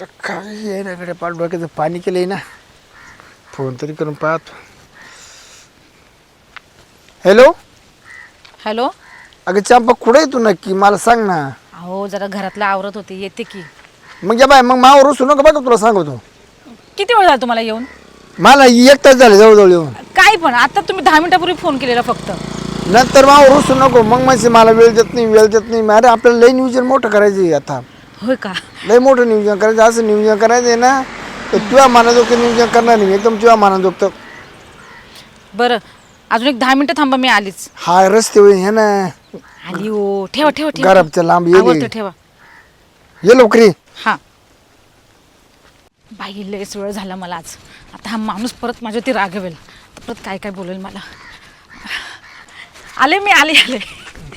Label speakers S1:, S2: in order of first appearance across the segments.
S1: काय आहे ना कडे पाठ डोक्याचं पाणी केलंय ना. फोन तरी करून पाहतो. Hello
S2: hello.
S1: अगं चंपा कुठे आहे तू नक्की मला सांग ना.
S2: अहो जरा घरातलं आवरत होते, येते की.
S1: मग या बाय मग मावर रुसू नका बघा तुला सांगतो.
S2: किती वेळ झाला तुम्हाला येऊन?
S1: मला 1 तास झाले जवळजवळ येऊन.
S2: काय पण आता तुम्ही 10 मिनिटापूर्वी फोन केलेला फक्त.
S1: नंतर मावर रुसू नको मग म्हणजे मला वेळ देत नाही अरे आपल्याला लई नियोजन मोठं करायचं आहे आता.
S2: होय का?
S1: लई मोठं नियोजन करायचं. असं नियोजन करायचं आहे ना तर तुझ्या मनाजोगतं नियोजन करणार नाही, एकदम तुझ्या मनाजोगतं.
S2: बरं अजून एक 10 मिनिटं थांबा, मी आलीच.
S1: हा रस्ते होईल हे ना.
S2: आली हो. ठेवा ठेवा ठेवा.
S1: घराच्या लांब
S2: आवडतं
S1: ये
S2: ठेवा.
S1: ये लवकरी.
S2: हा बाई लयच वेळ झाला मला आज. आता हा माणूस परत माझ्यावरती रागवेल, परत काय काय बोलेल मला. आले मी आले.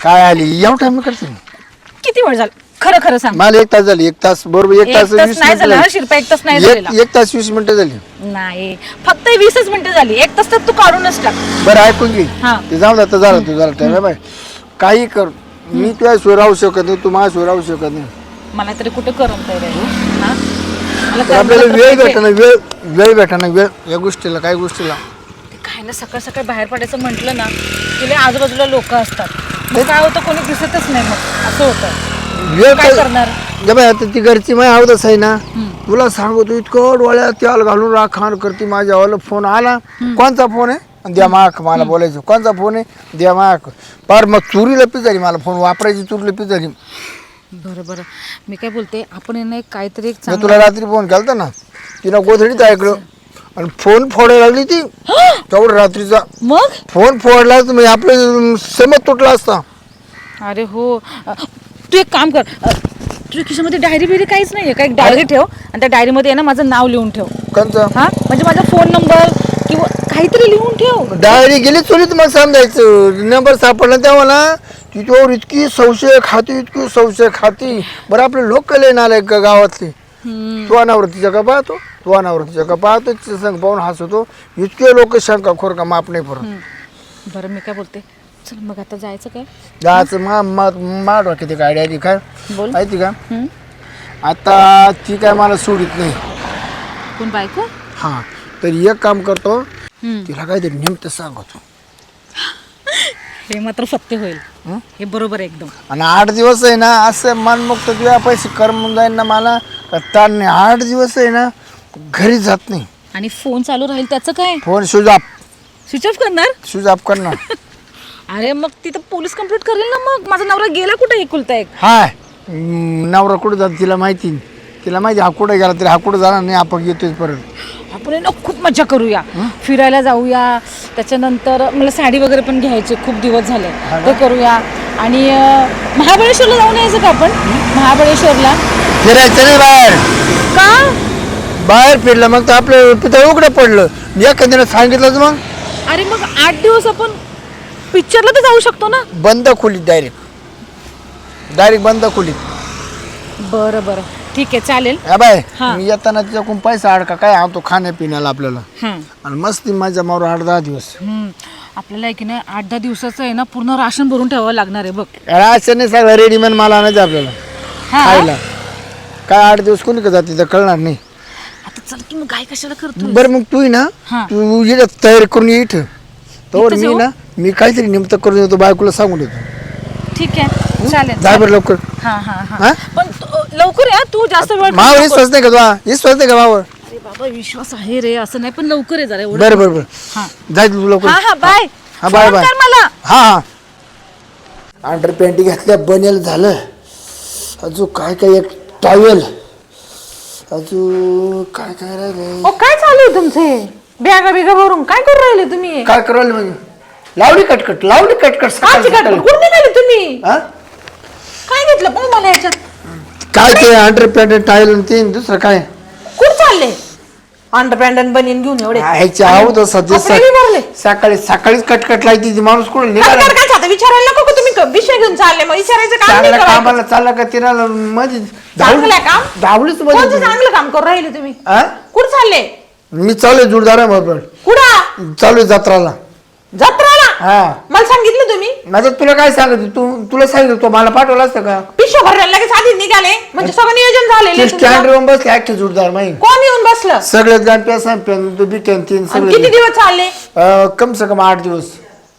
S1: काय आली एवढा टाइम करते?
S2: किती वेळ झाला खरं खरं सांग.
S1: मला 1 तास झाली. 1 तास बरोबर 1 तास 20
S2: नाही झाला
S1: मिनिटं
S2: शिरपा, 1 तास नाही झालेला.
S1: 1 तास 20 मिनिटं झाली.
S2: नाही फक्त 20च मिनिटं झाली. 1 तास तर तू काढूनच टाक.
S1: बरं ऐकून घे.
S2: हा.
S1: ते जाऊ दे आता, झालं तू झालं टाइम बाय. काही कर, मी तुझ्या शिवाय राहू शकत नाही, तू माझ्या शिवाय राहू शकत नाही.
S2: मला तरी कुठं करमतंय रे. हा मला
S1: तर आपल्याला
S2: करमलं तर
S1: वेळ
S2: पाहिजे.
S1: भेटा वेळ भेटा वेळ या गोष्टीला काही गोष्टीला.
S2: ते काय ना सकाळ सकाळी बाहेर पडायचं म्हटलं ना की लय आजूबाजूला लोक असतात. मग काय होतं, कोणी दिसतच नाही, मग असं होतं.
S1: वेळ
S2: काय करणार?
S1: बाय आता ती घरची माय आवडच आहे ना. तुला सांगतो इतकं डोळ्यात तेल घालून राखाण करते. माझ्यावाला फोन आला. कोणचा फोन आहे? द्या माक मला बोलायचं. कोणचा फोन आहे? द्या माक. पार मग चोरीला पी झाली, मला फोन वापरायची चोरीला पी झाली.
S2: बरं बरं मी काय बोलते, आपण यांना एक काहीतरी एक
S1: मी
S2: चांगलं.
S1: तुला रात्री फोन केलता ना, तिनं गोधडीत ऐकलं आणि फोन फोडायला लागली ती तेवढं रात्रीचा.
S2: मग
S1: फोन फोडला तर म्हणजे आपलं समज तुटला असता.
S2: अरे हो. तू एक काम कर, तुझ्या खिशामध्ये डायरी बिरी काहीच नाहीये का? एक डायरी ठेव आणि त्या डायरीमध्ये आहे ना माझं नाव लिहून ठेव.
S1: कोणचं?
S2: हा म्हणजे माझा फोन नंबर किंवा काहीतरी लिहून ठेव.
S1: डायरी गेली चोरीत मग सांगायचं. नंबर सापडला तेव्हा ना तिच्यावर इतकी संशय खाती. बरं आपले लोक लय नालायक का गावातले. तू अनावरतीच्या का पाहतो, तिच्या संग पाहून हसतो. इतके लोक शंकाखोर का माप नाही परत.
S2: बरं मी काय बोलते, चल मग आता जायचं काय?
S1: जायचं मा डोक्यात एक आयडिया आली. काय
S2: बोल.
S1: माहिती का? आता ती काय मला सोडित नाही.
S2: कोण बायको?
S1: हा तर एक काम करतो, तिला काहीतरी नेमकं सांगतो.
S2: हे मात्र सत्य होईल. हे बरोबर आहे एकदम.
S1: आणि 8 दिवस आहे ना असं मनमुक्त तुझ्या पैसे करमून जाईल ना मला ताण नाही. 8 दिवस आहे ना घरी जात नाही.
S2: आणि फोन चालू राहील त्याचं काय?
S1: फोन स्विच
S2: ऑफ करणार? अरे मग तिथं पोलीस कंप्लेंट करेल ना. मग माझा नवरा गेला कुठे एकुलता एक?
S1: हाय नवरा कुठं जात तिला माहिती हा कुठं गेला तरी हा कुठं जाणार नाही. आपण येतोय परत.
S2: आपण ना खूप मजा करूया, फिरायला जाऊया. त्याच्यानंतर मला साडी वगैरे पण घ्यायची, खूप दिवस झाले. ते करूया. आणि महाबळेश्वरला जाऊन यायचं का आपण? महाबळेश्वरला
S1: फिरायचं नाही बाहेर.
S2: का?
S1: बाहेर फिरलं मग तर आपलं पितळ उघडं पडलं. एखाद्याने सांगितलंच मग.
S2: अरे मग 8 दिवस आपण पिक्चरला तर जाऊ शकतो ना.
S1: बंद खोलीत डायरेक्ट बंद खोलीत.
S2: बरं बरं ठीक आहे चालेल.
S1: बाय
S2: हा.
S1: मी येताना तिच्याकडून पैसा अडका काय आणतो खाण्यापिण्याला आपल्याला. आणि मस्ती माझ्या मारून 8-10 दिवस.
S2: आपल्याला आहे की नाही 8-10 दिवसाचं आहे ना पूर्ण राशन भरून ठेवावं लागणार आहे बघ.
S1: राशन नाही सगळं रेडीमेड मला आणायचं आपल्याला खायला. काय 8 दिवस कोणी का जाते तर कळणार नाही.
S2: आता चल की मग काय कशाला करतो?
S1: बरं मग तू ना
S2: हा.
S1: तू ये तयारी करून ये इथं. तर
S2: इथंच
S1: मी
S2: येऊ?
S1: ना मी काहीतरी निमित्त करून देतो, बायकोला सांगून देतो.
S2: ठीक आहे चालेल.
S1: जाय बरं लवकर.
S2: हा हा
S1: हा?
S2: हा पण लवकर या, तू जास्त वेळ
S1: मावर
S2: नको.
S1: विश्वास नाही का तुला? विश्वास नाही का मावर?
S2: अरे बाबा विश्वास आहे रे, असं नाही पण लवकर आहे जरा एवढं.
S1: बरं
S2: हा
S1: जाय तू लवकर.
S2: हा हा बाय.
S1: हा बाय
S2: फोन
S1: बाय.
S2: कर मला.
S1: हा अंडर पॅन्टी घातल्या बनेल झालं. अजून काय एक टॉवेल. अजून काय राहिले?
S2: काय चालू आहे तुमचे? बॅगा बिगा भरून काय करू राहिले तुम्ही?
S1: काय करायला म्हणजे लावली कटकट
S2: काची काढ कुठे निघाले तुम्ही?
S1: हा?
S2: काय घेतलं पण मला याच्यात?
S1: काय ते अंडर पॅन्ट टाईल ते दुसरं काय
S2: कुठं चालले? अंडरपॅन्ट बनीन घेऊन एवढे
S1: ह्याची आहोत सध्या
S2: कपडे बी भरले.
S1: सकाळीच कटकट लायची ती माणूस कुठं
S2: काय
S1: निघाला.
S2: काय काय विचारायला नको तुम्ही विषय घेऊन चालले, मग विचारायचं काम नाही
S1: चांगल्या
S2: करायचं.
S1: कामाला चालला का तिला मध्ये
S2: चांगलं काम?
S1: धावलीच
S2: कोणतं
S1: मध्ये.
S2: चांगलं काम करू राहिले तुम्ही?
S1: हा?
S2: कुठं चालले?
S1: मी चालू जोडदार बरोबर
S2: कुठं?
S1: चालू जत्राला.
S2: जत्राला?
S1: हा
S3: मला सांगितलं तुम्ही
S1: माझं तुला काय सांगत तुला सांगितलं तो मला पाठवला असतं का
S3: पिशव्या भरायला लगेच आधी निघाले म्हणजे सगळं नियोजन झालेलं आहे
S1: स्टँड
S3: तुमचं.
S1: येऊन बसले अख्खे जोरदार माही
S3: कोण येऊन बसलं
S1: सगळेच गाण प्यासा पेन तू बिटेन तीन
S3: आणि
S1: सगळे
S3: किती दिवस चालले
S1: कम से कम 8 दिवस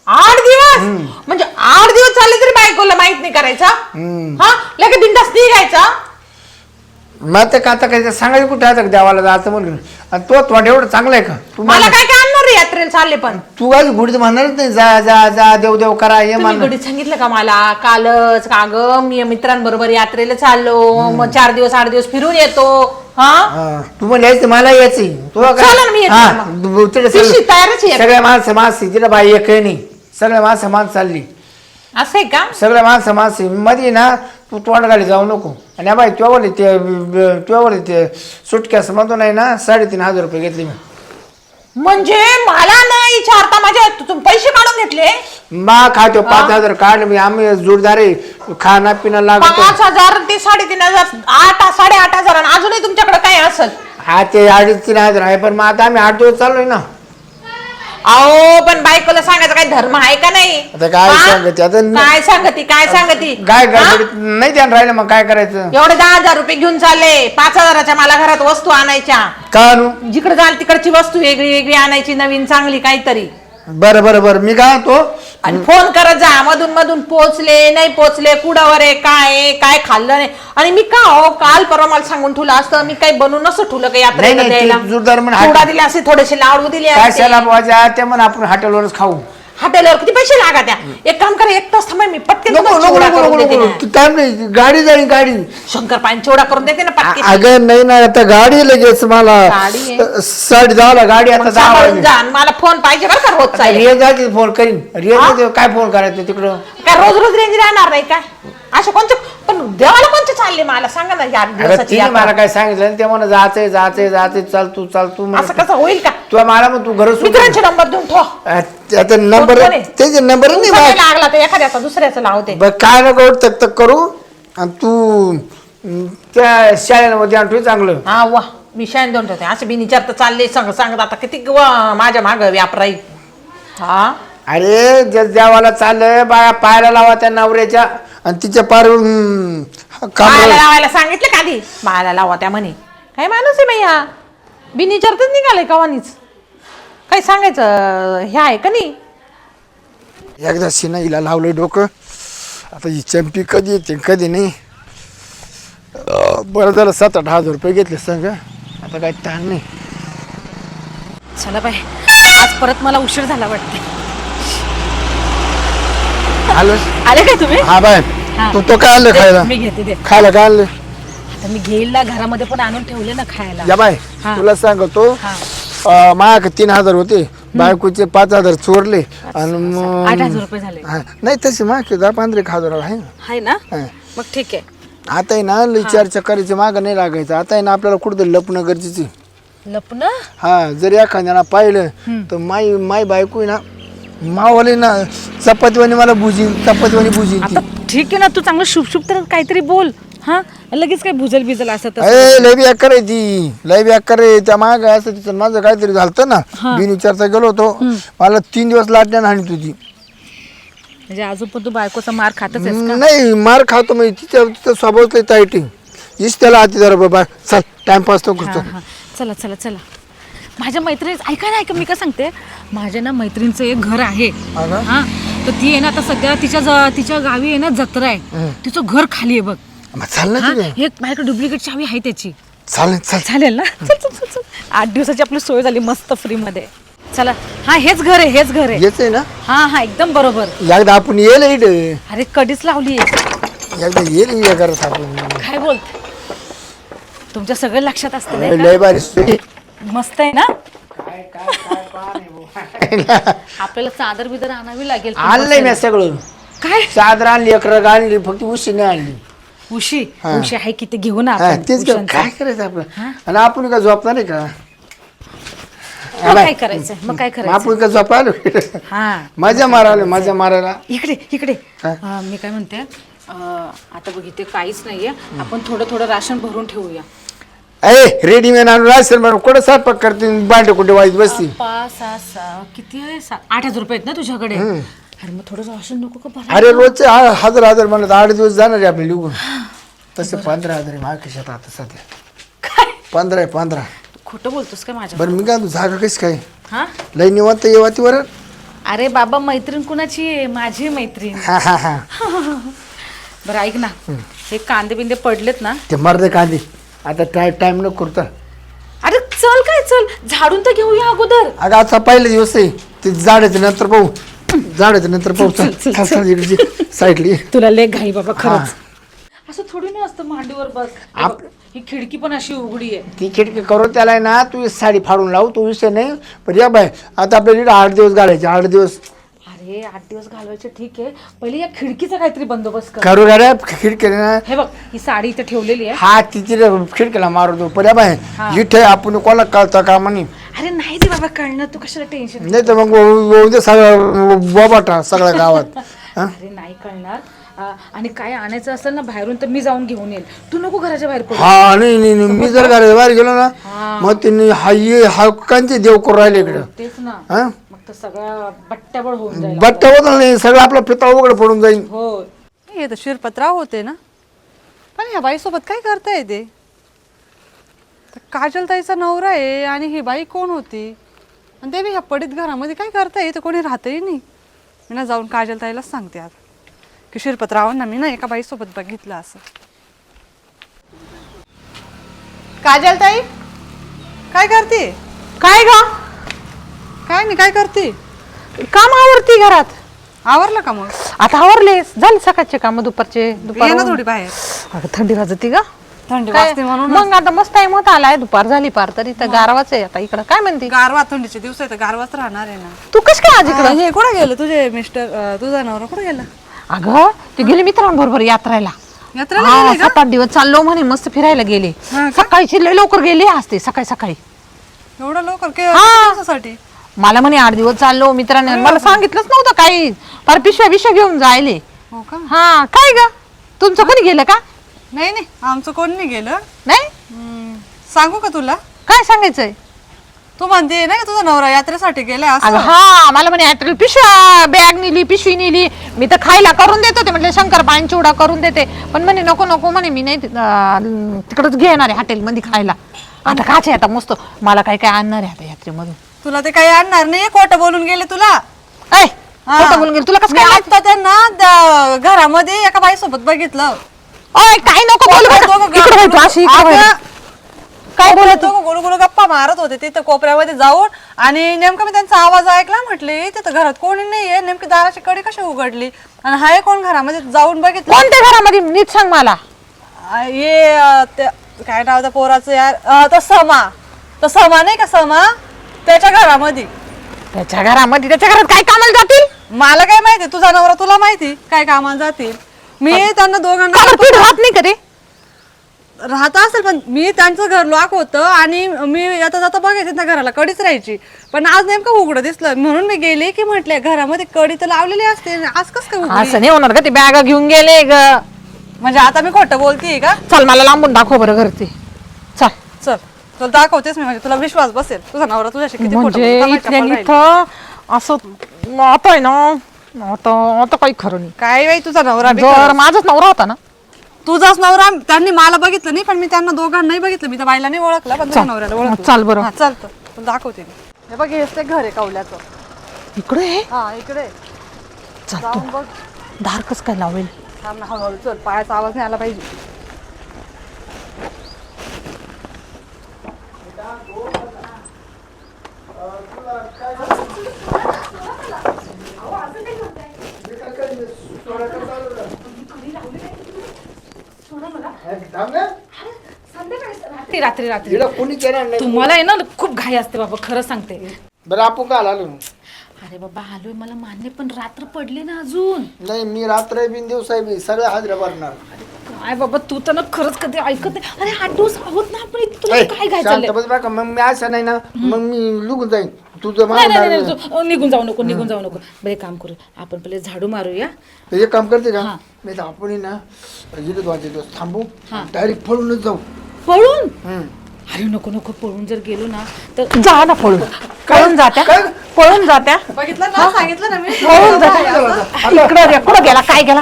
S3: 8 दिवस म्हणजे 8 दिवस चालले तरी बायकोला माहित नाही करायचा हा लगेच बिंदास निघायचा
S1: मग ते का आता काय सांगायचं कुठे आता देवाला जायचं म्हणून आणि तो थोडा एवढं चांगला आहे का तू
S3: मला काय काय आणणार रे यात्रेला चालले पण
S1: तू काय गुढीत म्हणणारच नाही जा जा जा देव देव करा हे
S3: तुम्ही
S1: म्हणणार
S3: घडीत सांगितलं का मला कालच का ग मी मित्रांबरोबर यात्रेला चाललो मग 4 दिवस 8 दिवस फिरून येतो हा
S1: हा, तू म्हणले यायचं मला यायचं तू
S3: चला ना, मी येते मग. पिशवी तयारच आहे.
S1: सगळ्या माणसं माणसं तिला बाई एक नाही सगळ्या माणसं माणसं चालली
S3: असं आहे का
S1: सगळ्या माणसं माणसं मध्ये ना तू तोंड गाडी जाऊ नको आणि बाई तुझ्यावर ते सुटक्यास म्हणतो नाही ना 3,500 रुपये घेतले मी
S3: म्हणजे मला नाही विचारता माझ्या तुम्ही पैसे काढून घेतले
S1: मा खातो 5,000 काढले मी आम्ही जोरदार आहे खाना पिणं लागत
S3: 5,000 ते 3,500 8,500 आणि अजूनही तुमच्याकडे काय असेल
S1: हा ते 2,500-3,000 आहे पण मग आता आम्ही 8 दिवस चाललोय ना
S3: अहो पण बायकोला सांगायचा काही धर्म आहे का नाही
S1: आता काय
S3: हा?
S1: सांगते आता
S3: काय सांगती
S1: काय
S3: हा?
S1: गडबडीत नाही ध्यान राहिलं मग काय करायचं
S3: एवढे 10,000 रुपये घेऊन चालले 5,000च्या मला घरात वस्तू आणायच्या
S1: का आणू
S3: जिकडे जाल तिकडची वस्तू वेगळी वेगळी आणायची नवीन चांगली काहीतरी
S1: बरं मी काय तो
S3: आणि फोन करत जा मधून मधून पोचले नाही पोचले कुडावर आहे काय खाल्लं नाही आणि मी का हो काल परवा मला सांगून ठेवलं असतं मी काही बनवून नसं ठेवलं काही यात्रेला
S1: नाही,
S3: द्यायला
S1: ते जोरदार म्हणून
S3: थोडा दिले असे थोडेसे लाडू दिले
S1: काय
S3: असते.
S1: शाला बाबा ते म्हणून आपण हॉटेलवरच खाऊ
S3: हॉटेलवर किती पैसे लागा त्या एक काम करा 1 तास थांबा मी पटकन
S1: नको
S3: तुम्हाला
S1: नको
S3: चिवडा
S1: नको
S3: करून
S1: नको
S3: देते
S1: नको
S3: ना.
S1: तू टाइम नाही गाडी जाईल गाडी
S3: शंकरपाळी चिवडा करून देते ना पटकन
S1: अगं नाही ना आता गाडी लगेच मला
S3: गाडी आहे?
S1: 10:30 गाडी आता
S3: मग
S1: 10
S3: सांभाळून
S1: वाजले
S3: जा आणि मला फोन पाहिजे बरं का रोज चालेल
S1: रिया जाते फोन करीन रिया काय फोन करायचं तिकडं
S3: काय रोज रेंज राहणार नाही काय असे कोणते पण देवाला कोणते चालले मला सांगा ना या
S1: अगं
S3: दिवसाची
S1: तिने
S3: यात्रा.
S1: मला काय सांगितलं ते म्हणा जायचंय चाल तू
S3: असं कसं होईल का
S1: तुला मला मग तू घर
S3: मित्रांचे नंबर देऊन ठो
S1: आता नंबर
S3: कोण आहे?
S1: त्याचे नंबर नाही
S3: तुमचा
S1: माझ्या-
S3: नाही लागला तर एखाद्याचा दुसऱ्याचा लावते
S1: बरं काय नको तक करू आणि तू त्या शाळेमध्ये आणतोय चांगलं
S3: हा वा मी शान देऊन ठेवते असे बिनीचार तर चालले सांगत आता किती माझ्या माग व्याप राहील हा
S1: अरे देवाला चाललंय बाया पायाला लावा त्या नवऱ्याच्या आणि तिच्या पार
S3: मायाला लावायला सांगितलं का आधी मायाला लावा त्या म्हणे काय माणूस आहे बाई हा बिनीचारतच निघालंय कवानीच काही सांगायचं हे आहे का नाही
S1: एकदा शिना हिला लावलं डोकं आता ही चंपी कधी येते कधी नाही बरं झालं 7,000-8,000 रुपये घेतले सांग आता काय ताण नाही
S2: चला बाय आज परत मला उशीर झाला वाटते
S1: आलं
S2: आले काय तुम्ही
S1: हा बाय
S2: हा.
S1: तू तो काय आणलं खायला
S2: मी घेते ते
S1: खायला काय आणलं
S2: आता मी घेईल ना घरामध्ये पण आणून ठेवले ना खायला
S1: या बाय
S2: हा.
S1: तुला सांगतो
S2: हा.
S1: माझ्याकडे 3,000 होते बायकोचे 5,000 चोरले आणि मग
S2: 8,000 रुपये झाले
S1: हा, नाही तसे मागे 10-15,000 आहे ना
S2: आहे ना
S1: हा.
S2: मग ठीक आहे
S1: आता आहे ना लई चर्चा करायची मागं नाही लागायचं आता आहे ना आपल्याला कुठं लपणं गरजेचं आहे.
S2: लपन
S1: हा जर एखाद्याला पाहिलं तर माई बायको आहे ना मावाली ना चपातीवानी मला चपातीवानी बुजीन ती
S2: आता ठीक आहे ना तू चांगलं शुभ शुभ तर काहीतरी बोल हा लगेच काय भुजल बिजल असं तसं.
S1: लय बी अक्कर आहे ती लय बी अक्कर आहे त्या माग असं तिचं माझं काहीतरी झालं ना बिन विचारता गेलो होतो मला 3 दिवस लाटण्यानं हाणी तुझी
S2: म्हणजे अजून पण तू बायकोचा मार खातच आहेस का
S1: नाही मार खातो मी तिचा स्वभावच लय टाईटिंग हीच त्याला हाती जरा बाबा चल टाइमपास तो करतो
S2: हा. चला चला चला माझ्या मैत्रिणी ऐका ना ऐका मी काय सांगते माझ्या ना मैत्रिणीचं एक घर आहे
S1: हा ना?
S2: हा तर ती आहे ना आता सध्या तिच्या गावी आहे ना जत्रा आहे तिचं घर खाली आहे बघ
S1: मग चाल ना
S2: हा,
S1: तिथे
S2: हे माझ्याकडे डुप्लिकेट चावी आहे त्याची
S1: चालेल चल
S2: चालेल ना चल चल चल चल 8 दिवसाची आपली सोय झाली मस्त फ्री मध्ये चला हा हेच घर आहे
S1: येच आहे ना
S2: हा हा एकदम बरोबर
S1: एकदा आपण येईल इड
S2: अरे कधीच लावली
S1: एकदा येईल या घरात आपण
S2: काय बोलते तुमच्या सगळं लक्षात असतं नाही
S1: लय बारी
S2: का? मस्त आहे ना आपल्याला चादर बिदर आणावी लागेल
S1: आणलंय मी सगळं
S2: काय
S1: चादर आणली अकरा आणली फक्त उशी नाही आणली
S2: उशी
S1: हा.
S2: उशी आहे की ते घेऊन
S1: हा,
S2: आपण
S1: तेच
S2: उशांचं.
S1: काय करायचं आपलं आणि आपण का झोपणार नाही का
S2: मग काय करायचं मग काय
S1: मग
S2: करायचं
S1: आपण का झोपायलो
S2: हा
S1: मजा मारायला
S2: इकडे इकडे
S1: हा.
S2: मी काय म्हणते आता बघ इथे काहीच नाहीये आपण थोडं राशन भरून ठेवूया
S1: अरे रेडीमेड आणून राहशील बरं कुठं स्वयंपाक करते भांडे कुठे वाईट बसती
S2: 5 6 किती आहे 8,000 रुपये आहेत ना तुझ्याकडे अरे मग थोडं राशन नको का भरायला?
S1: अरे रोजचे 1000 म्हणलं 8 दिवस जाणार आहे आपले लिहून. तसे 15,000 आहे माझ्या खिशात आता सध्या.
S2: काय
S1: 15
S2: खोटं बोलतोस का माझ्या?
S1: बरं मी काय म्हणतो, जागा कशी काय
S2: हा
S1: लय निवांत येवातीवर.
S2: अरे बाबा मैत्रीण कुणाची आहे? माझी मैत्रीण.
S1: हा हा हा
S2: बरं ऐक ना, हे कांदे बिंदे पडलेत ना,
S1: ते मरदे कांदे आता टाइम नको करता.
S2: अरे चल काय चल, झाडून तर घेऊया अगोदर.
S1: अगं आता पहिले दिवस आहे ते झाडाच्या नंतर पाहू. झाडाच्या नंतर पाहू. चल चल इकडची साईडली.
S2: तुला लय घाई बाबा खरंच. असं थोडी नाही असतं मांडीवर बस. हे बघ, ही खिडकी पण अशी उघडी आहे.
S1: ती खिडकी करू त्याला आहे ना, तू साडी फाडून लावू तो विषय नाही. पण या बाय आता आपल्याला 8 दिवस घालायचे. 8 दिवस
S2: अरे 8 दिवस घालवायचे ठीक आहे, पहिले या खिडकीचा काहीतरी बंदोबस्त कर.
S1: करू गाड्या खिडकी ना.
S2: हे बघ ही साडी इथे ठेवलेली आहे.
S1: हा तिची खिडकीला मारू दो. पण या बाय जिथे आपण कोणाला कळतं का म्हणे.
S2: अरे नाही रे बाबा कळणार, तू कशाला टेन्शन.
S1: नाही तर मग उद्या सगळं बोबाटा सगळ्या गावात.
S2: अरे नाही कळणार. आणि काय आणायचं असेल ना बाहेरून तर मी जाऊन घेऊन येईल, तू नको घराच्या बाहेर पडू.
S1: हा नाही नाही नाही, मी जर घराच्या बाहेर गेलो ना मग त्यांनी हक्कांचे देव करू राहिले इकडं.
S2: तेच ना,
S1: हा
S2: मग तर सगळं बट्ट्याबळ होऊन जाईल.
S1: बट्टा होत नाही सगळं आपलं पितळ उघड पडून जाईल.
S2: हो
S4: हे तर शिरपतराव होते ना, पण ह्या बाईसोबत काय करता येते? काजलताईचा नवरा आहे आणि ही बाई कोण होती? आणि ते बी ह्या पडीत घरामध्ये काय करता येते? कोणी राहतही नाही. मी ना जाऊन काजलताईलाच सांगते आता की शिरपतरावांना मी ना एका बाईसोबत बघितलं असं. काजलताई काय करते?
S3: काय ग?
S4: काय नाही, काय करते?
S3: काम आवरती घरात.
S4: आवरलं का मग?
S3: आता आवरले, झाले सकाळचे काम दुपारचे.
S4: ये ना थोडी बाहेर,
S3: अगं थंडी वाजती का?
S4: थंडी
S3: काय?
S4: वाजते म्हणून.
S3: मग आता मस्त टाइम होता आलाय, दुपार झाली पार, तरी तर गारवाच आहे आता इकडं. काय म्हणते?
S4: गारवा, थंडीचे दिवस आहे तर गारवाच राहणार आहे ना.
S3: तू कस काय आज इकडं?
S4: हे कुठं गेलं तुझे मिस्टर? तुझा नवरा कुठं गेला?
S3: अगं ते गेले मित्रांबरोबर यात्रेला.
S4: यात्रेला
S3: हा,
S4: गेले का?
S3: 7-8 दिवस चाललो म्हणे, मस्त फिरायला गेले.
S4: हा का?
S3: सकाळची लय लवकर गेले असते, सकाळी सकाळी.
S4: एवढं लवकर
S3: हा.
S4: दिवसासाठी?
S3: मला म्हणे 8 दिवस चाललो मित्रांनी, मला सांगितलंच नव्हतं काही. पर पिशव्या घेऊन जायले.
S4: हो का?
S3: हा काय ग, तुमचं कोणी गेलं का?
S4: नाही नाही, आमचं कोण नाही गेलं.
S3: नाही
S4: सांगू का तुला?
S3: काय सांगायचंय?
S4: तू म्हणते ना का तुझा नवरा यात्रेसाठी गेलाय
S3: अगं
S4: असं?
S3: हा, मला म्हणे ऍट्रल पिशव्या, बॅग नेली, पिशवी नेली. मी तर खायला करून देत होते, म्हटलं शंकरपाळी चिवडा करून देते. पण म्हणे नको नको म्हणे, मी नाही तिकडच घेणार आहे हॉटेलमध्ये खायला. आता काच आहे आता मस्त, मला काय काय आणणार आहे आता यात्रेमधून.
S4: तुला ते काही आणणार नाही, खोटं बोलून गेले तुला.
S3: ऐ खोटं बोलून गेली तुला कसं काय माहिती?
S4: आता त्यांना घरामध्ये एका बाई सोबत बघितलं.
S3: ओय काय नको बोलू बरं. इकडे वळ तू, अशी इकडे वळ.
S4: काय बोलत गोलू गोलू गप्पा मारत होते तिथं कोपऱ्यामध्ये जाऊन. आणि नेमकं मी त्यांचा आवाज ऐकला, म्हटले तिथं घरात कोणी नाहीये, नेमकी दाराची कडी कशी उघडली आणि हाय कोण घरामध्ये जाऊन बघितलं.
S3: कोणत्या घरामध्ये नीट सांग मला.
S4: काय नाव त्या पोराचं यार, तो समा नाही का, समा त्याच्या घरामध्ये.
S3: त्याच्या घरामध्ये, त्याच्या घरात काय कामाला जातील?
S4: मला काय माहिती, तुझा नवरा तुला माहिती काय कामाला जातील. मी त्यांना दोघांना
S3: राहत नाही का ते?
S4: राहत असेल, पण मी त्यांचं घर लॉक होतं आणि मी येता जाता बघायचे त्या घराला कडीच राहायची. पण आज नेमकं उघडं दिसलं म्हणून मी गेले की म्हटले घरामध्ये कडी तर लावलेली असते, आज कस काय उघडी?
S3: असं नाही होणार का, ते बॅग घेऊन गेले ग.
S4: म्हणजे आता मी खोटं बोलतीये का?
S3: चल मला लांबून दाखव बरं घरचे. चल.
S4: चल तुला दाखवतेस मी, म्हणजे तुला विश्वास बसेल. तुझा नवरा तुझ्याशी किती खोटं
S3: म्हणजे
S4: बोलतो,
S3: इथल्या
S4: माहिती आहे
S3: इथं असं आता आहे ना, आता काही खरं नाही.
S4: काय बाई तुझा नवरा बी
S3: जर माझाच नवरा होता ना,
S4: तुझाच नवरा. त्यांनी मला बघितलं नाही, पण मी त्यांना दोघांना नाही बघितलं. मी त्या बाईला नाही ओळखला, पण तुझ्या नवऱ्याला ओळखलं.
S3: चल बरं.
S4: हा, चल तर तुला दाखवते मी. हे बघ, हेच ते घर आहे कौल्याचं.
S3: इकडे आहे.
S4: हा इकडे
S3: चल तू
S4: जाऊन बघ.
S3: दार कस काय लावेल?
S4: थांब ना, हळूहळू चल, पायाचा आवाज नाही आला पाहिजे.
S2: रात्री रात्री
S1: तिला कोणी केलं नाही.
S2: तुम्हाला आहे ना खूप घाई असते बाबा, खरं सांगते.
S1: बरं आपण का आलो
S2: अरे बाबा आलोय मला मान्य, पण रात्र पडली ना अजून.
S1: नाही, मी रात्र बिन दिवसा बी सगळ्या हाजऱ्या भरणार.
S2: काय बाबा तू तर ना खरंच कधी ऐकत नाही. अरे 8 दिवस आहोत ना आपण इथे, तुला
S1: ऐ,
S2: काय घाय
S1: शांत
S2: चाललंय?
S1: बस बरं का. मग मी असं नाही ना, मग मी लुकून जाईन. तुझं
S2: नाही नाही
S1: मला
S2: नाही, तू निघून जाऊ नको, निघून जाऊ नको. बरं एक काम करू आपण, पहिले झाडू मारूया.
S1: एक काम करते का,
S2: हा.
S1: मी तर आपण ना इथे 2 दिवस थांबू, डायरेक्ट पळूनच जाऊ.
S2: पळून?
S1: हम्म.
S2: अरे नको नको, पळून जर गेलो ना तर
S3: जा ना पळून. पळून जात्या
S1: काय?
S3: पळून जात्या
S4: बघितलं ना सांगितलं ना मी
S3: पळून जात्या इकडं कुठं गेला काय गेला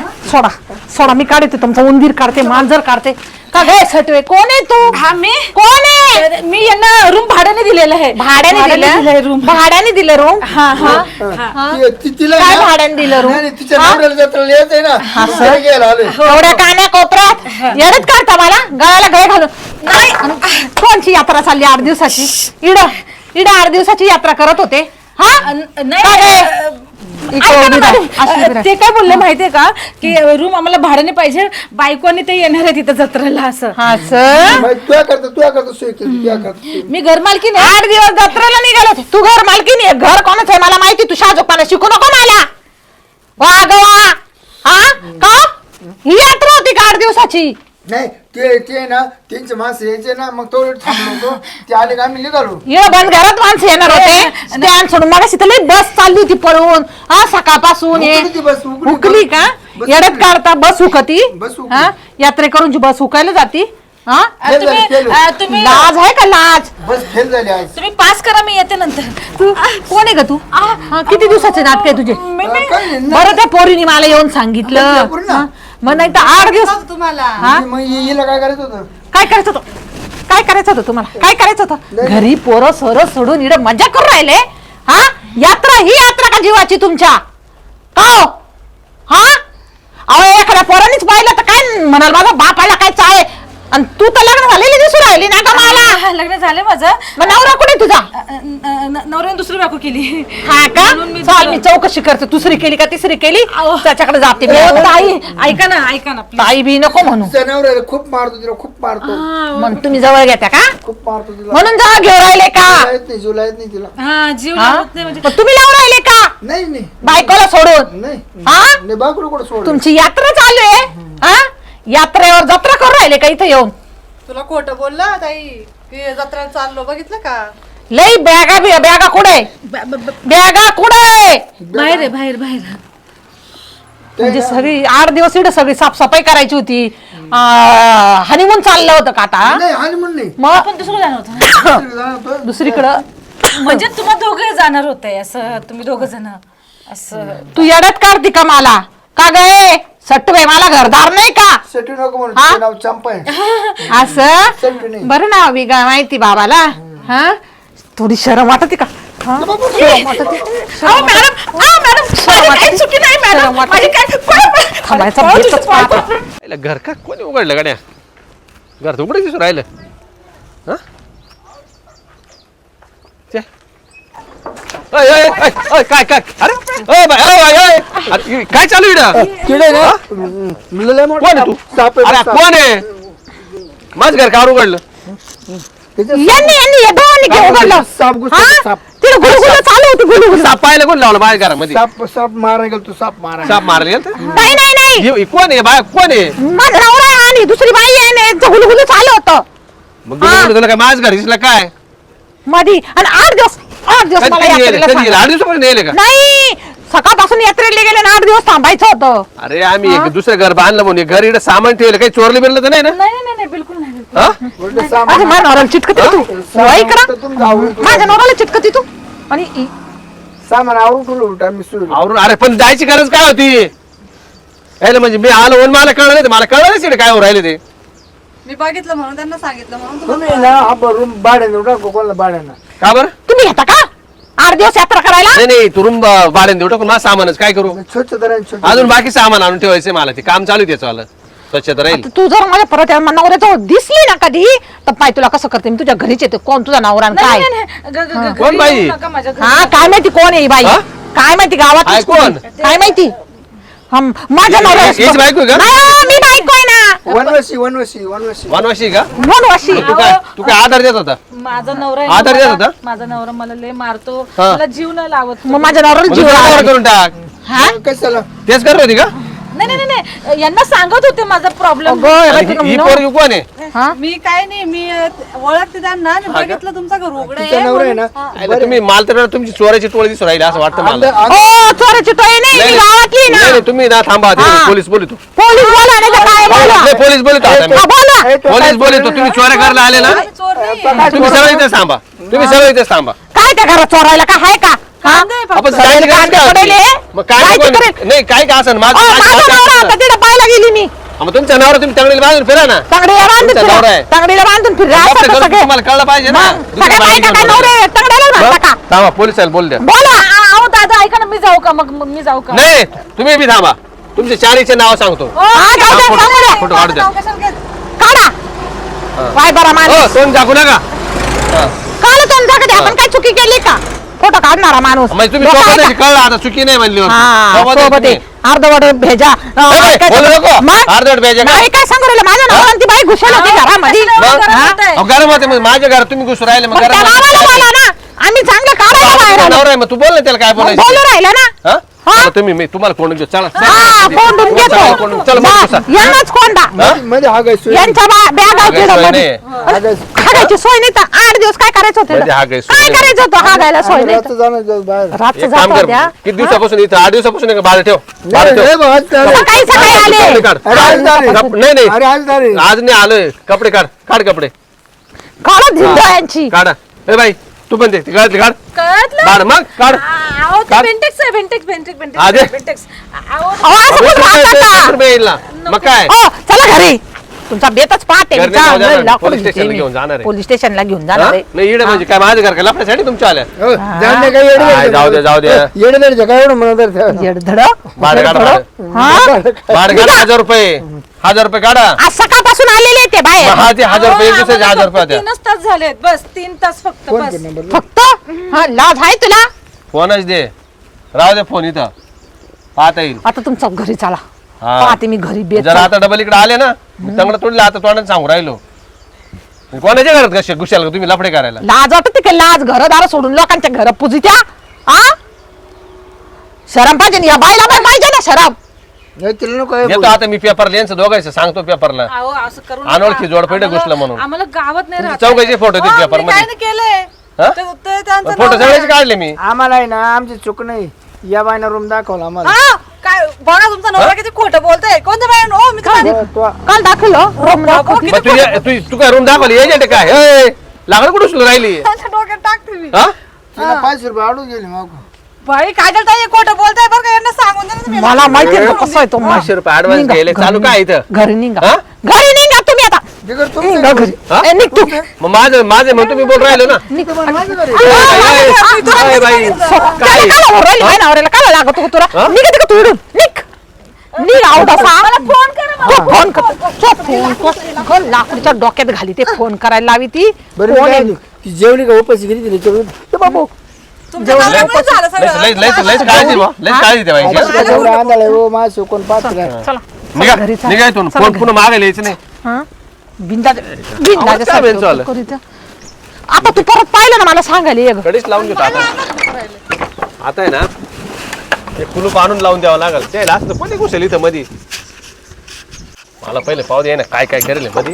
S3: सोडा मी काढते तुमचा उंदीर काढते मांजर काढते का गे सटवे कोण आहे तू
S2: हा मी
S3: कोण आहे
S2: मी यांना रूम भाड्याने दिलेलं आहे
S3: भाड्याने दिलं
S2: रूम
S3: भाड्याने दिलं रूम
S2: हा हा
S1: तिला
S3: काय
S1: ना-
S3: भाड्याने दिलं रूम
S1: नाही, नाही, तिच्या नवऱ्याला जत्रेला यायचंय ना घरी घ्यायला आलोय.
S3: एवढ्या कान्या कोपऱ्यात येडत काढता मला गळ्याला गळे घालून नाही कोणची यात्रा चालली 8 दिवसाची इड 8 दिवसाची यात्रा करत होते हा काय रे? इकडं
S2: ऐका ना
S3: उभी राहा.
S2: मॅडम,
S3: अशी उभी राहा.
S2: ते काय बोलले माहितीये का की रूम आम्हाला भाड्याने पाहिजे बायकोनी ते येणार आहे तिथं जत्रेला असं
S3: हा सर
S1: मग तुया करता सोय केली तुया करता
S2: मी घर मालकी नाही
S3: 8 दिवस जत्रेला निघाले होते तू घर मालकीनी आहे घर कोणाचं आहे मला माहिती तू शाजोपाना शिकू नको मला वा गवा हा का ही यात्रा होती का 8 दिवसाची
S1: नाही ते ना त्यांचे माणसं यायचे ना मग तो थांबलो होतो ते आले का आम्ही निघालो
S3: ये बंद घरात माणसं येणार होते स्टँड सोडून मग लई बस चालली होती पळून हा सकाळपासून ये
S1: उकली ती बस, उकली
S3: हुकली
S1: बस.
S3: का
S1: बस
S3: येड्यात
S1: उकली.
S3: काढता बस हुकती
S1: बस हुकली.
S3: हा यात्रेकरूंची बस हुकायला जाती हा
S1: फेल झाली, फेल.
S2: तुम्ही
S3: लाज आहे का लाज
S1: बस फेल झाली आज
S2: तुम्ही पास करा मी येते नंतर
S3: तू कोण आहे का तू हा, किती दिवसाचे नाटक आहे तुझे
S1: काय नाही,
S3: बरं त्या पोरीने मला येऊन सांगितलं
S1: पूर्ण ना.
S3: हा, मग नाही तर 8 दिवस
S4: तुम्हाला
S3: हा?
S1: मग हिला काय करायचं होतं
S3: काय करायचं होतं काय करायचं होतं तुम्हाला काय करायचं होतं घरी पोरं सोरं सोडून इकडे मजा करून राहिले हा यात्रा ही यात्रा का जीवाची तुमच्या का हो? हा अहो एखाद्या पोरांनीच पाहिलं तर काय म्हणाल माझा बापाला काय चाळे आणि तू तर लग्न झालेली दिसून राहिली ना का मला
S2: लग्न झालं माझं
S3: मग नवरा कुठे तुझा
S2: नवऱ्याने दुसरी बायको केली
S3: हा का
S2: म्हणून मी
S3: चाल मी चौकशी करते दुसरी केली का तिसरी केली
S2: अहो.
S3: त्याच्याकडे जाते मी.
S2: ओ, ताई ऐका ना please.
S3: ताई बी नको म्हणू
S1: तिच्या नवऱ्याला खूप मारतो तिला खूप मारतो
S3: म्हणून तुम्ही जवळ घेत्या का
S1: खूप मारतो तिला
S3: म्हणून जवळ घेऊन राहिले का
S1: जीवला येत नाही जीवला येत नाही तिला
S2: हा जीव
S3: हा?
S2: लावत नाही म्हणजे
S3: पण तुम्ही लावून राहिले का
S1: नाही नाही
S3: बायकोला सोडून
S1: नाही
S3: हा?
S1: नाही बाकरू कुठं सोड
S3: तुमची यात्रा चालू आहे हा यात्रेवर जत्रा करून राहिले का इथं येऊन
S4: तुला खोटं बोलला ताई की जत्रेला चाललो बघितलं का
S3: लई बॅगा कुठे बॅगा कुठे
S2: बाहेर आहे बाहेर बाहेर
S3: म्हणजे सगळी 8 दिवस इकडे सगळी साफसफाई करायची होती हनीमून चाललं होतं का आता
S1: नाही हनीमून नाही
S3: मग
S2: आपण दुसरं जाणार होतो ना.
S3: दुसरीकडं
S2: म्हणजे तुम्हा दोघे जाणार होते असं तुम्ही दोघ जण असं
S3: तू येड्यात काढती का मला का गे सट्टवे मला घरदार नाही का
S1: सेटू नको म्हणून
S3: हा?
S1: तिचं नाव चंपा आहे
S3: असं
S1: सेटू नाही
S3: बरं नाव बी गा माहिती बाबाला हा थोडी शरम वाटते का हा? शरम वाटते?
S2: अहो, मॅडम माझी काही चुकी नाही मॅडम माझी काय
S3: थांबायचा बेतच पाहत आहे.
S5: याला घर का कोणी उघडलं गाड्या घर तर उघडं दिसून राहिलं हं? चे. ओय, ओय, ओय, ओय, काय काय अरे ओय, बाय, ओय, ओय, ओय. अरे, काय चालू इकडं
S1: किडे ना लय मोठा
S5: कोण आहे तू
S1: साप आहे,
S5: अरे
S1: साप.
S5: कोण आहे माझं घर का उघडलं
S1: त्याच्यात
S3: यांनी या दोघांनी घेऊन उघडलं
S1: साप घुसला,
S3: हा?
S1: साप.
S3: तिकडे गुलगुलं चालू होती गुलगुलं
S5: साप पाहायला कोण लावलं माझ्या घरामध्ये
S1: साप मारायला गेलो तू साप मारायला
S5: साप मारायला गेलं
S3: नाही नाही नाही
S5: कोण आहे बाय कोण आहे
S3: माझा नवरा आहे आणि दुसरी बाई आहे ना यांचं गुलगुलं चालू होतं
S5: मग तुम्ही तुला काय माझं घर दिसलं काय
S3: मधी आणि 8 दिवस मला
S5: कधी गेले
S3: यात्रेला
S5: कधी गेले
S3: सांगा.
S5: 8 दिवसापर्यंत येले का
S3: नाही सकाळपासून यात्रेला गेले ना 8 दिवस थांबायचं होतं
S5: अरे आम्ही एक दुसरं घर बांधलं म्हणून एक घर इकडे सामान ठेवलं काही चोरलं बिरलं तर नाही ना
S2: नाही नाही नाही बिलकुल नाही
S5: हा?
S1: उलटं
S3: माझ्या
S1: सामान
S3: माझ्या नवऱ्याला चिटकती तू वय
S1: तर तुमचं आवरून
S3: माझ्या नवऱ्याला चिटकती तू आणि
S1: सामान आवरून ठेवलं उलट आम्ही सोडलं
S5: आवरून अरे पण जायची गरज काय होती यायला म्हणजे मी आलो म्हणून मला कळलं नाही मला कळलं नाही काय होऊन राहिले ते
S4: मी बघितलं म्हणून त्यांना सांगितलं म्हणून तुम्हाला
S1: तुम्ही ना हा रूम भाड्याने टाकू कोणाला भाड्यानं
S5: का बरं
S3: तुम्ही घेता का 8 दिवस यात्रा करायला
S5: नाही नाही तू रूम भाड्याने देऊ टाकून माझं सामानच काय करू
S1: स्वच्छता राहील स्वच्छ
S5: अजून बाकी सामान आणून ठेवायचं मला ते काम चालू आहे त्याचं आलं स्वच्छता राहील
S3: तू जर माझ्या परत या नवऱ्याजवळ दिसली ना कधी तर पाय तुला कसं करते मी तुझ्या घरीच येते कोण तुझा नवरा आणि काय
S2: नाही, नाही, घरी
S5: कोण बाई?
S2: येऊ नका माझ्या घरी.
S3: हा काय माहिती कोण आहे ही बाई
S5: हा?
S3: काय माहिती गावात
S5: आहे कोण?
S3: काय माहिती माझ्या नवऱ्या
S5: याची बायको आहे का?
S3: नाही हो, मी बायको आहे ना
S1: वनवासी वनवासी वनवासी
S5: वनवाशी का
S3: वनवाशी
S5: तू काय आधार देत होता
S2: माझा नवरा आहे
S5: आधार
S2: ना
S5: देत
S2: मला-
S5: होता?
S2: माझा नवरा मला लय मारतो
S5: हा.
S2: मला जीव नाही लावत
S3: मग माझ्या नवऱ्याला
S5: मग
S3: जीव
S5: तू
S3: लावायला.
S5: आधार करून टाक
S3: हा?
S1: कशाला
S5: तेच करत होती का
S2: नाही नाही नाही यांना सांगत होते माझा प्रॉब्लेम
S3: अगं, याला
S5: आणि
S3: तुला
S5: ही
S3: नव-
S5: पोरगी कोण आहे
S3: हा?
S4: मी काय नाही मी ओळखते त्यांना मी बघितलं तुमचं घर उघडं
S1: तिचा
S4: आहे
S1: नवरा आहे ना
S5: आयला तुम्ही माल तर तुमची चोराची टोळी दिसून राहिली असं वाटतं मला
S3: ओ चोराची टोळी नाही मी गावातली
S5: नाही,
S3: ना
S5: नाही, तुम्ही ना थांबा ते
S3: हा.
S5: पोलीस बोलतो
S3: पोलीस बोला नाही तर काय बोला
S5: नाही, पोलीस बोलतो आता मी.
S3: हा, बोला
S5: पोलीस बोलतो तुम्ही चोऱ्या करायला आले ना
S4: चोर नाही
S5: तुम्ही सरळ इथेच थांबा तुम्ही सरळ इथेच थांबा
S3: काय आहे त्या घरात चोरायला का आहे का हा?
S5: आपण
S3: सगळे
S5: काय
S3: कांदे पडले.
S5: मग काय
S3: काय
S5: कोण-
S3: करेल?
S5: नाही काय का असं
S3: माझा नवरा आता तिकडे पाहायला गेली मी
S5: मग तुमच्या नावावर तुम्ही तंगडीला बांधून फिरा ना
S3: तंगडीला बांधून
S5: तुमचा
S3: फिरा.
S5: नवरा आहे.
S3: तंगडीला बांधून फिरा असं
S5: बापरे,
S3: तर
S5: गलत
S3: सगळे
S5: तुम्हाला कळलं पाहिजे ना
S3: मग
S5: दुसऱ्या
S3: सगळे
S5: बाईला
S3: बायका काय
S5: घेऊन
S3: नवरे तंगड्याला
S5: बरं?
S3: म्हणता का
S5: थांबा पोलिसाला बोल द्या
S3: बोला
S2: अहो दादा ऐका ना, मी जाऊ का मग मी जाऊ का?
S5: नाही तुम्ही बी थांबा तुमचे चारीचे नाव सांगतो
S3: हा, जाऊ द्या,
S5: फोटो-
S3: सांगू द्या.
S5: फोटो काढू द्या
S3: काढा पाय बरा
S5: हो
S3: माणूस
S5: तोंड दाखवू नका
S3: काढा तोंड दाखवते आपण काय चुकी केली का फोटो काढणारा माणूस
S5: म्हणजे तुम्ही
S3: डोकं आहे
S5: सोबत
S3: का?
S5: आहे, कळलं आता चुकी नाही म्हणली होती.
S3: हा,
S5: सोबत आहे
S3: सोबत आहे.
S5: तुम्ही.
S3: अर्धवट भेजा
S5: ए,
S3: काय-
S5: बोलू नको.
S3: मग?
S5: अर्धवट भेजा का?
S3: नाही काय सांगू राहिलं माझ्या नवरा ती बाई घुसेल होती घरामध्ये
S2: मग?
S3: हा?
S5: अहो, गरम होते मग माझ्या घरात तुम्ही घुसून राहिले मग
S3: मग
S5: गरम
S3: त्याला
S5: होते.
S3: आम्हाला बोला ना आम्ही चांगलं काढायला बाहेर आलो.
S5: नवरा आहे, मग तू बोल ना त्याला काय
S3: मग
S5: बोलायचं
S3: बोलू राहिलं ना
S5: हा?
S3: हा?
S5: चला तुम्ही मी तुम्हाला कोण घेऊ चला
S3: हा कोंडून घेतो
S5: चला, कोंडून. चला मग बसा.
S3: बस, यांनाच कोंडा
S5: हा?
S1: मध्ये हा गाय
S3: यांच्या बॅग
S5: हा, सोय
S3: मध्ये
S5: नाही.
S3: खायची सोय नाही तर 8 दिवस काय करायचं होतं
S5: मध्ये हा
S3: इथं?
S5: गाय सोय
S3: काय
S5: नाही.
S3: करायचं होतं हा गायला सोय नाही तर?
S1: जाणार बाहेर
S3: रातचं
S5: एक काम
S3: जातो
S5: कर
S3: द्या
S5: किती दिवसापासून इथं 8 दिवसापासून एक बाहेर ठेव बाहेर ठेव
S3: सकाळी सकाळी आले
S5: कपडे काढ
S1: अरे आज झाले.
S5: नाही नाही
S1: अरे आज झाले.
S5: आज नाही आलोय कपडे काढ काढ कपडे
S3: काढत झिंडो यांची
S5: काढा ए बाई तू पण दे ती काढ काढ
S2: कळतलं?
S5: काढ मग काढ
S2: अहो ते
S5: काढ.
S2: बेंटेक्स आहे बेंटेक्स
S5: हा, दे.
S2: बेंटेक्स अहो
S3: अहो, असं कोण राहतं का?
S5: रुपये येईल ना मग काय
S3: ओ चला घरी तुमचा बेतच पाहते
S5: घरी
S3: मी
S5: नाही जाऊ
S3: चांगलं
S5: द्या ना.
S3: लाकूड
S5: पोलीस स्टेशनला
S3: घेते
S5: घेऊन जाणार आहे.
S3: पोलीस स्टेशनला घेऊन
S5: हा?
S3: जाणार आहे
S5: नाही इकडे म्हणजे काय माझ्या घर का लफड्यासाठी तुमच्या आल्या
S1: हो, जाणं काही येडे
S5: काय,
S1: नाही.
S5: जाऊ दे, जाऊ दे.
S1: येडे नाही काय एवढं म्हणत आहे त्या.
S3: येडधड
S5: भाडं काढा,
S3: येडधड. हा?
S5: भाडं काढा 1000 रुपये 1000 रुपये काढा
S3: आज सकाळपासून आलेले ते बाहेर
S5: मग हा ते 1000 रुपये एक
S2: अहो,
S5: दिवसाचे
S2: आम्हाला
S5: 1000 रुपये
S2: फक्त
S5: द्या
S2: 3च तास झालेत बस 3 तास फक्त
S1: कोण
S2: बस
S1: ते नंबर?
S3: फक्त हा लाज आहे तुला
S5: फोनच दे राहू दे फोन इथं पाहता येईल
S3: आता तुमचा घरी चला
S5: हा.
S3: पाहते मी घरी बेत
S5: जर आता डबल इकडे आले ना चांगलं तोडलं आता तोंडात सांगू राहिलो कोणाच्या घरात कसे घुशाल का तुम्ही लफडे करायला
S3: लाज वाटते का लाज घरदार सोडून लोकांच्या घर पुजित्या हा शरम पाहिजे ना, या बायला पण पाहिजे ना शरम
S1: नाही, तिला नको हे
S5: येतो
S1: बोलू.
S5: आता मी पेपर लिहायचं दोघांचं सांगतो पेपरला
S2: अहो असं करू नका.
S5: अनोळखी जोडपेटे
S2: आम्हाला-
S5: घुसलं म्हणून.
S2: आम्हाला गावात नाही राहत
S5: चौघाचे फोटो
S2: हो,
S5: ते
S2: मी
S5: पेपर
S2: काय
S5: मध्ये
S2: नाही केलंय
S5: हा?
S2: ते त्यांचं
S5: फोटो
S2: नाव
S5: सगळ्याचे
S2: आहे.
S5: काढले मी
S1: आम्हाला आहे ना आमची चूक नाही या बायना रूम दाखवला आम्हाला
S4: हा काय बघा तुमचा नवरा किती खोटं बोलतोय कोणत्या बाई हो मी तुम्हाला
S1: तो-
S3: काल दाखवलं रोम दाखवती.
S5: मग तू काय रूम दाखवली एजंट काय लागड कुठे उचलून राहिली
S4: त्यांच्या डोक्यात टाकते मी
S5: हा
S1: तिला 500 रुपये अडून गेले मग
S4: बाई काय ताई खोटं बोलताय बरं का यांना सांगून द्या ना तुम्ही.
S3: मला माहिती आहे तो कसा आहे तो
S5: 500 रुपये ऍडव्हान्स
S3: निघा,
S5: घ्यायला
S3: घरी
S5: चालू काय
S3: निघा.
S5: इथं
S3: घरी निघा
S5: हा?
S3: घरी निघा तुम्ही आता
S1: बिगर तुमचं
S3: निघा घरी
S5: हा?
S3: ए, निघ तू
S5: मग माझं म्हणून तुम्ही बोल राहिलो ना
S1: माझं घरी.
S5: काय बाई काय
S3: काय लागत होतं तुला निघ तिकडे तू इडून निघ निघ आवड फोन कर फोन कर लाकडीच्या डोक्यात घाली ते फोन करायला लावी ती
S1: बरं
S3: फोन
S1: मी काय
S3: आहे.
S1: म्हणतो, ती जेवली का उपाशी गेली तिने जेवली ते बाबू
S4: तुमच्या नवऱ्यामुळे झालं सगळं.
S5: लयच काळजी बा लयच काळजी द्या बाईची
S1: आता जेवढा आंधळा आहे, ओ माझं कोण पाहत काय
S3: चला
S5: निघा
S3: घरी चला.
S5: निघा इथून
S3: चला
S5: फोन
S3: घरी.
S5: पुन्हा मागायला यायचं नाही
S3: हा बिंदा
S5: आवाज काय बेल चालू?
S3: आता तू परत पाहिलं ना मला सांगायला ये ग.
S5: कधीच लावून घेतो आता आहे ना एक कुलूप आणून लावून द्यावं लागेल त्याला असतं कोणी घुसेल इथं मधी मला पहिले पाहू दे ना काय काय करेल मधी